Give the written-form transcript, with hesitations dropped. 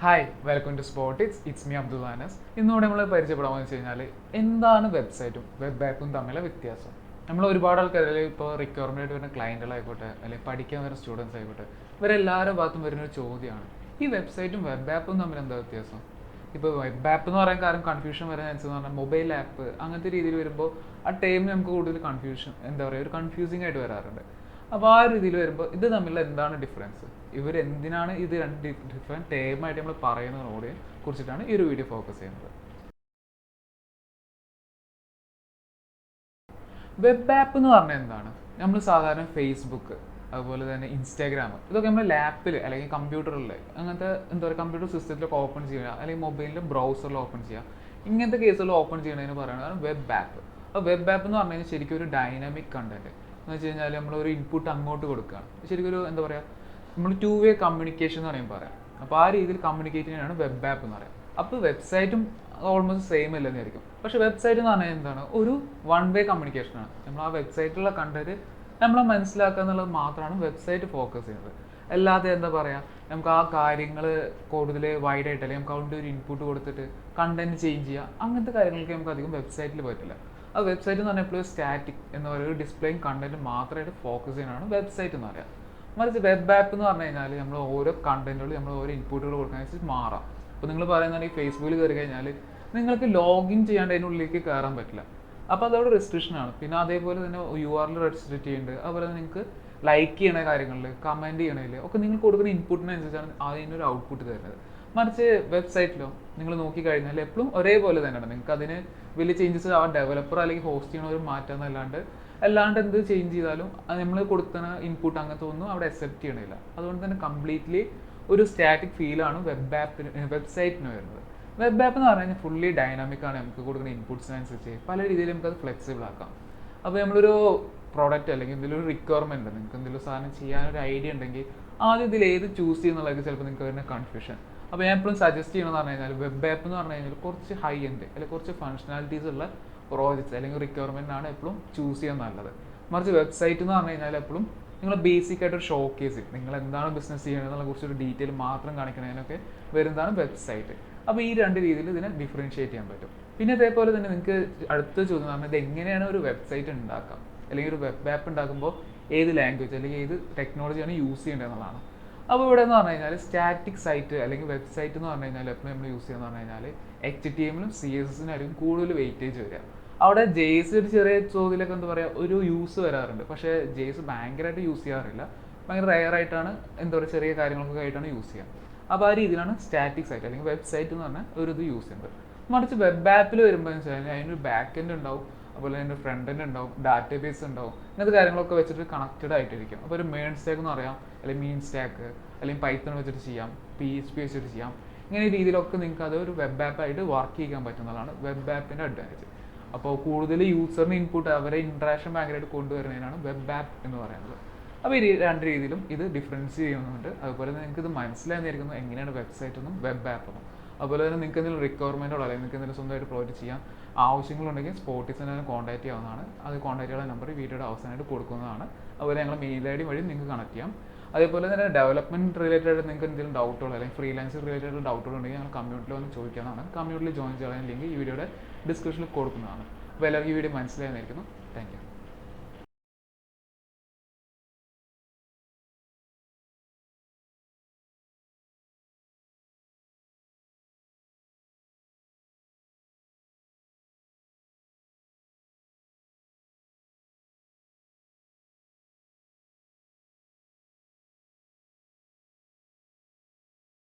Hi welcome to spot it's me Abdul Anas. ഇന്നുകൂടെ നമ്മൾ പരിചയപ്പെടാമെന്ന് വെച്ച് കഴിഞ്ഞാൽ എന്താണ് വെബ്സൈറ്റും വെബ് ആപ്പും തമ്മിലുള്ള വ്യത്യാസം. നമ്മൾ ഒരുപാട് ആൾക്കാർ അല്ലെങ്കിൽ ഇപ്പോൾ റിക്വയർമെൻ്റ് ആയിട്ട് വരുന്ന ക്ലയൻറ്റുകളായിക്കോട്ടെ അല്ലെങ്കിൽ പഠിക്കാൻ വരുന്ന സ്റ്റുഡൻസ് ആയിക്കോട്ടെ, ഇവരെല്ലാവരുടെ ഭാഗത്തും വരുന്നൊരു ചോദ്യമാണ് ഈ വെബ്സൈറ്റും വെബ് ആപ്പും തമ്മിൽ എന്താ വ്യത്യാസം. ഇപ്പോൾ വെബ് ആപ്പ് എന്ന് പറയാൻ കാരണം കൺഫ്യൂഷൻ വരുന്ന അനുസരിച്ച് പറഞ്ഞാൽ മൊബൈൽ ആപ്പ് അങ്ങനത്തെ രീതിയിൽ വരുമ്പോൾ ആ ടൈമിൽ നമുക്ക് കൂടുതൽ കൺഫ്യൂഷൻ എന്താ പറയുക ഒരു കൺഫ്യൂസിങ് ആയിട്ട് വരാറുണ്ട്. അപ്പോൾ ആ ഒരു രീതിയിൽ വരുമ്പോൾ ഇത് തമ്മിലുള്ള എന്താണ് ഡിഫറൻസ്, എന്തിനാണ് ഇത് രണ്ട് ഡിഫറെൻറ്റ് ടേമായിട്ട് നമ്മൾ പറയുന്നതിനോട് കുറിച്ചിട്ടാണ് ഈ ഒരു വീഡിയോ ഫോക്കസ് ചെയ്യുന്നത്. വെബ് ആപ്പ് എന്ന് പറഞ്ഞാൽ എന്താണ്? നമ്മൾ സാധാരണ ഫേസ്ബുക്ക്, അതുപോലെ തന്നെ ഇൻസ്റ്റാഗ്രാം, ഇതൊക്കെ നമ്മൾ ലാപ്പിൽ അല്ലെങ്കിൽ കമ്പ്യൂട്ടറിൽ അങ്ങനത്തെ എന്താ പറയുക കമ്പ്യൂട്ടർ സിസ്റ്റത്തിലൊക്കെ ഓപ്പൺ ചെയ്യുക അല്ലെങ്കിൽ മൊബൈലിൻ്റെ ബ്രൗസറിൽ ഓപ്പൺ ചെയ്യുക, ഇങ്ങനത്തെ കേസുകൾ ഓപ്പൺ ചെയ്യണതിന് പറയുന്നതാണ് വെബ് ആപ്പ്. അപ്പോൾ വെബ് ആപ്പ് എന്ന് പറഞ്ഞു കഴിഞ്ഞാൽ ശരിക്കും ഒരു ഡൈനാമിക് കണ്ടന്റ് എന്ന് വെച്ച് കഴിഞ്ഞാൽ നമ്മളൊരു ഇൻപുട്ട് അങ്ങോട്ട് കൊടുക്കുകയാണ്. ശരിക്കും ഒരു എന്താ പറയുക നമ്മൾ ടു വേ കമ്മ്യൂണിക്കേഷൻ എന്ന് പറയുമ്പോൾ പറയാം. അപ്പോൾ ആ രീതിയിൽ കമ്മ്യൂണിക്കേറ്റ് ചെയ്യാനാണ് വെബ് ആപ്പ് എന്ന് പറയുക. അപ്പോൾ വെബ്സൈറ്റും ഓൾമോസ്റ്റ് സെയിം അല്ലെന്നായിരിക്കും. പക്ഷേ വെബ്സൈറ്റ് എന്ന് പറഞ്ഞാൽ എന്താണ്, ഒരു വൺ വേ കമ്മ്യൂണിക്കേഷനാണ്. നമ്മൾ ആ വെബ്സൈറ്റിലുള്ള കണ്ടന്റ് നമ്മൾ മനസ്സിലാക്കുക എന്നുള്ളത് മാത്രമാണ് വെബ്സൈറ്റ് ഫോക്കസ് ചെയ്യുന്നത്. അല്ലാതെ എന്താ പറയുക നമുക്ക് ആ കാര്യങ്ങൾ കൂടുതൽ വൈഡായിട്ട് അല്ലെങ്കിൽ നമുക്ക് അതുകൊണ്ട് ഒരു ഇൻപുട്ട് കൊടുത്തിട്ട് കണ്ടന്റ് ചേഞ്ച് ചെയ്യുക, അങ്ങനത്തെ കാര്യങ്ങൾക്ക് നമുക്ക് അധികം വെബ്സൈറ്റിൽ പറ്റില്ല. ആ വെബ്സൈറ്റ് എന്ന് പറഞ്ഞാൽ എപ്പോഴും സ്റ്റാറ്റിക് എന്ന് പറയുന്ന ഒരു ഡിസ്പ്ലേയും കണ്ടന്റ് മാത്രമായിട്ട് ഫോക്കസ് ചെയ്യാനാണ് വെബ്സൈറ്റ് എന്ന് പറയുക. മറിച്ച് വെബ് ആപ്പ് എന്ന് പറഞ്ഞു കഴിഞ്ഞാൽ നമ്മൾ ഓരോ കണ്ടന്റുകൾ നമ്മൾ ഓരോ ഇൻപുട്ടുകൾ കൊടുക്കാനുസരിച്ച് മാറാം. ഇപ്പോൾ നിങ്ങൾ പറയുന്നത് ഈ ഫേസ്ബുക്കിൽ കയറി കഴിഞ്ഞാൽ നിങ്ങൾക്ക് ലോഗിൻ ചെയ്യാണ്ട് അതിനുള്ളിലേക്ക് കയറാൻ പറ്റില്ല. അപ്പോൾ അതവിടെ റെസ്ട്രിക്ഷനാണ്. പിന്നെ അതേപോലെ തന്നെ URL റെസ്ട്രിക്റ്റ് ചെയ്യുന്നുണ്ട്. അതുപോലെ തന്നെ നിങ്ങൾക്ക് ലൈക്ക് ചെയ്യണ കാര്യങ്ങളിൽ കമൻറ്റ് ചെയ്യണതിൽ ഒക്കെ നിങ്ങൾ കൊടുക്കുന്ന ഇൻപുട്ടിനനുസരിച്ചാണ് അതിനൊരു ഔട്ട്പുട്ട് തരുന്നത്. മറിച്ച് വെബ്സൈറ്റിലോ നിങ്ങൾ നോക്കിക്കഴിഞ്ഞാൽ എപ്പോഴും ഒരേപോലെ തന്നെയാണ്. നിങ്ങൾക്ക് അതിന് വലിയ ചേഞ്ചസ് ആ ഡെവലപ്പർ അല്ലെങ്കിൽ ഹോസ്റ്റ് ചെയ്യണവർ മാറ്റാമെന്നല്ലാണ്ട് എന്ത് ചേഞ്ച് ചെയ്താലും നമ്മൾ കൊടുക്കുന്ന ഇൻപുട്ട് അങ്ങനത്തെ ഒന്നും അവിടെ അക്സെപ്റ്റ് ചെയ്യണില്ല. അതുകൊണ്ട് തന്നെ കംപ്ലീറ്റ്ലി ഒരു സ്റ്റാറ്റിക് ഫീലാണ് വെബ്സൈറ്റിന് വരുന്നത്. വെബ് ആപ്പ് എന്ന് പറഞ്ഞു കഴിഞ്ഞാൽ ഫുള്ളി ഡൈനാമിക് ആണ്. നമുക്ക് കൊടുക്കുന്ന ഇൻപുട്സിനനുസരിച്ച് പല രീതിയിൽ നമുക്കത് ഫ്ലെക്സിബിൾ ആക്കാം. അപ്പോൾ നമ്മളൊരു പ്രോഡക്റ്റ് അല്ലെങ്കിൽ എന്തെങ്കിലും ഒരു റിക്വയർമെൻറ്റ്, നിങ്ങൾക്ക് എന്തെങ്കിലും സാധനം ചെയ്യാനൊരു ഐഡിയ ഉണ്ടെങ്കിൽ ആദ്യം ഇതിൽ ഏത് ചൂസ് ചെയ്യുന്നുള്ളതൊക്കെ ചിലപ്പോൾ നിങ്ങൾക്ക് വരുന്ന കൺഫ്യൂഷൻ. അപ്പോൾ ഞാൻ എപ്പോഴും സജസ്റ്റ് ചെയ്യണമെന്ന് പറഞ്ഞു കഴിഞ്ഞാൽ വെബ് ആപ്പ് എന്ന് പറഞ്ഞു കഴിഞ്ഞാൽ കുറച്ച് ഹൈ എൻഡ് അല്ലെങ്കിൽ കുറച്ച് ഫങ്ഷണാലിറ്റീസ് ഉള്ള പ്രോജക്ട്സ് അല്ലെങ്കിൽ റിക്വയർമെൻ്റ് ആണ് എപ്പോഴും ചൂസ് ചെയ്യാൻ നല്ലത്. മറിച്ച് വെബ്സൈറ്റ് എന്ന് പറഞ്ഞു കഴിഞ്ഞാൽ എപ്പോഴും നിങ്ങൾ ബേസിക് ആയിട്ടൊരു ഷോ കേസ്, നിങ്ങൾ എന്താണ് ബിസിനസ് ചെയ്യണമെന്നുള്ള കുറിച്ചൊരു ഡീറ്റെയിൽ മാത്രം കാണിക്കുന്നതിനൊക്കെ വരുന്നതാണ് വെബ്സൈറ്റ്. അപ്പോൾ ഈ രണ്ട് രീതിയിൽ ഇതിനെ ഡിഫറൻഷിയേറ്റ് ചെയ്യാൻ പറ്റും. പിന്നെ അതേപോലെ തന്നെ നിങ്ങൾക്ക് അടുത്ത ചോദ്യം പറഞ്ഞാൽ ഇത് എങ്ങനെയാണ് ഒരു വെബ്സൈറ്റ് ഉണ്ടാക്കാം അല്ലെങ്കിൽ ഒരു വെബ് ആപ്പ് ഉണ്ടാക്കുമ്പോൾ ഏത് ലാംഗ്വേജ് അല്ലെങ്കിൽ ഏത് ടെക്നോളജിയാണ് യൂസ് ചെയ്യേണ്ടത് എന്നുള്ളതാണ്. അപ്പോൾ ഇവിടെ എന്ന് പറഞ്ഞു കഴിഞ്ഞാൽ സ്റ്റാറ്റിക് സൈറ്റ് അല്ലെങ്കിൽ വെബ്സൈറ്റ് എന്ന് പറഞ്ഞു കഴിഞ്ഞാൽ എപ്പോഴും നമ്മൾ യൂസ് ചെയ്യുന്നത് പറഞ്ഞു കഴിഞ്ഞാൽ HTML-ഉം CSS-നും കൂടുതൽ വെയിറ്റേജ് വരിക. അവിടെ JS ഒരു ചെറിയ ചോദ്യത്തിലൊക്കെ എന്താ പറയുക ഒരു യൂസ് വരാറുണ്ട്. പക്ഷേ JS ഭയങ്കരമായിട്ട് യൂസ് ചെയ്യാറില്ല. ഭയങ്കര റെയർ ആയിട്ടാണ് എന്താ പറയുക ചെറിയ കാര്യങ്ങളൊക്കെ ആയിട്ടാണ് യൂസ് ചെയ്യുക. അപ്പോൾ ആ രീതിയിലാണ് സ്റ്റാറ്റിക് സൈറ്റ് അല്ലെങ്കിൽ വെബ്സൈറ്റ് എന്ന് പറഞ്ഞാൽ ഒരു ഇത് യൂസ് ചെയ്യുന്നത്. മറിച്ച് വെബ് ആപ്പിൽ വരുമ്പോൾ എന്ന് വെച്ച് കഴിഞ്ഞാൽ അതിനൊരു ബാക്ക് എൻഡ് ഉണ്ടാവും, അതുപോലെ തന്നെ ഫ്രണ്ട് എൻഡ് ഉണ്ടാവും, ഡാറ്റാബേസ് ഉണ്ടാവും, ഇങ്ങനത്തെ കാര്യങ്ങളൊക്കെ വെച്ചിട്ട് കണക്റ്റഡ് ആയിട്ടിരിക്കും. അപ്പോൾ ഒരു മെയിൻ സ്റ്റാക്ക് എന്ന് പറയാം, അല്ലെങ്കിൽ മീൻ സ്റ്റാക്ക് അല്ലെങ്കിൽ പൈത്തൺ വെച്ചിട്ട് ചെയ്യാം, PHP വെച്ചിട്ട് ചെയ്യാം. ഇങ്ങനെ രീതിയിലൊക്കെ നിങ്ങൾക്ക് അത് ഒരു വെബ് ആപ്പായിട്ട് വർക്ക് ചെയ്യാൻ പറ്റുന്നതാണ് വെബ് ആപ്പിൻ്റെ അഡ്വാൻറ്റേജ്. അപ്പോൾ കൂടുതൽ യൂസറിന് ഇൻപുട്ട് അവരെ ഇൻട്രാക്ഷൻ ഭയങ്കരമായിട്ട് കൊണ്ടുവരുന്നതിനാണ് വെബ് ആപ്പ് എന്ന് പറയുന്നത്. അപ്പോൾ ഈ രണ്ട് രീതിയിലും ഇത് ഡിഫറൻസ് ചെയ്യുന്നുണ്ട്. അതുപോലെ തന്നെ നിങ്ങൾക്ക് ഇത് മനസ്സിലായിരിക്കുന്നു എങ്ങനെയാണ് വെബ്സൈറ്റ് എന്നും വെബ് ആപ്പ് എന്നും. അതുപോലെ തന്നെ നിങ്ങൾക്ക് എന്തെങ്കിലും റിക്വയർമെൻറ്റോ അല്ലെങ്കിൽ നിങ്ങൾക്ക് എന്തെങ്കിലും സ്വന്തമായിട്ട് പ്രോജക്റ്റ് ചെയ്യാൻ ആവശ്യങ്ങളുണ്ടെങ്കിൽ സ്പോട്ടിസിനെ കോൺടാക്ട് ചെയ്യാവുന്നതാണ്. അത് കോൺടാക്ട് ചെയ്യാനുള്ള നമ്പർ വീഡിയോയുടെ അവസാനമായിട്ട് കൊടുക്കുന്നതാണ്. അതുപോലെ ഞങ്ങൾ മെയിൽ ID വഴി നിങ്ങൾക്ക് കണക്ട് ചെയ്യാം. അതേപോലെ തന്നെ ഡെവലപ്മെൻറ്റ് റിലേറ്റഡ് നിങ്ങൾക്ക് എന്തെങ്കിലും ഡൗട്ടുകൾ അല്ലെങ്കിൽ ഫ്രീലാൻസർ റിലേറ്റഡ് ഡൗട്ടുകൾ ഉണ്ടെങ്കിൽ ഞങ്ങൾ കമ്മ്യൂണിറ്റിയിൽ വന്ന് ചോദിക്കാവുന്നതാണ്. കമ്മ്യൂണിറ്റിയിൽ ജോയിൻ ചെയ്യാൻ ലിങ്ക് ഈ വീഡിയോയുടെ ഡിസ്ക്രിപ്ഷനിൽ കൊടുക്കുന്നതാണ്. അപ്പോൾ എല്ലാവർക്കും ഈ വീഡിയോ മനസ്സിലായെന്നായിരിക്കുന്നു. Thank you.